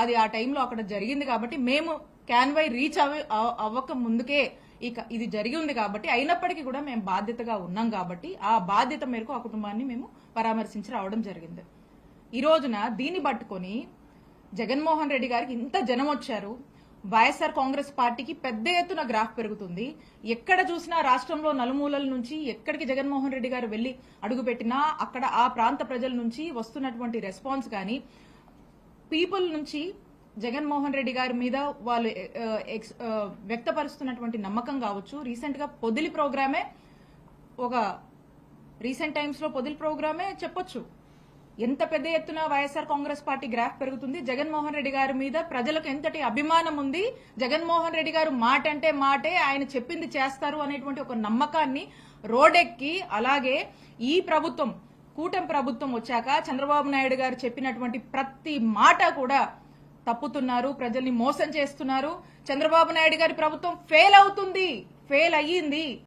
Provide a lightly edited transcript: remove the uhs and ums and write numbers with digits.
అది ఆ టైంలో అక్కడ జరిగింది కాబట్టి మేము క్యాన్వై రీచ్ అవ్వక ముందుకే ఇక ఇది జరిగి ఉంది కాబట్టి అయినప్పటికీ కూడా మేము బాధ్యతగా ఉన్నాం కాబట్టి ఆ బాధ్యత మేరకు ఆ కుటుంబాన్ని మేము పరామర్శించి రావడం జరిగింది. ఈ రోజున దీన్ని పట్టుకొని జగన్మోహన్ రెడ్డి గారికి ఇంత జనం వచ్చారు. వైఎస్ఆర్ కాంగ్రెస్ పార్టీకి పెద్ద ఎత్తున గ్రాఫ్ పెరుగుతుంది. ఎక్కడ చూసినా రాష్ట్రంలో నలుమూలల నుంచి ఎక్కడికి జగన్మోహన్ రెడ్డి గారు వెళ్లి అడుగుపెట్టినా అక్కడ ఆ ప్రాంత ప్రజల నుంచి వస్తున్నటువంటి రెస్పాన్స్ కానీ పీపుల్ నుంచి జగన్మోహన్ రెడ్డి గారి మీద వాళ్ళు వ్యక్తపరుస్తున్నటువంటి నమ్మకం కావచ్చు. రీసెంట్ గా పొదిలి ప్రోగ్రామే రీసెంట్ టైమ్స్ లో పొదిలి ప్రోగ్రామే చెప్పొచ్చు. ఎంత పెద్ద ఎత్తున వైఎస్ఆర్ కాంగ్రెస్ పార్టీ గ్రాఫ్ పెరుగుతుంది. జగన్మోహన్ రెడ్డి గారి మీద ప్రజలకు ఎంతటి అభిమానం ఉంది. జగన్మోహన్ రెడ్డి గారు మాట అంటే మాటే, ఆయన చెప్పింది చేస్తారు అనేటువంటి ఒక నమ్మకాన్ని రోడెక్కి, అలాగే ఈ ప్రభుత్వం కూటమి ప్రభుత్వం వచ్చాక చంద్రబాబు నాయుడు గారు చెప్పినటువంటి ప్రతి మాట కూడా తప్పుతున్నారు, ప్రజల్ని మోసం చేస్తున్నారు. చంద్రబాబు నాయుడు గారి ప్రభుత్వం ఫెయిల్ అయ్యింది.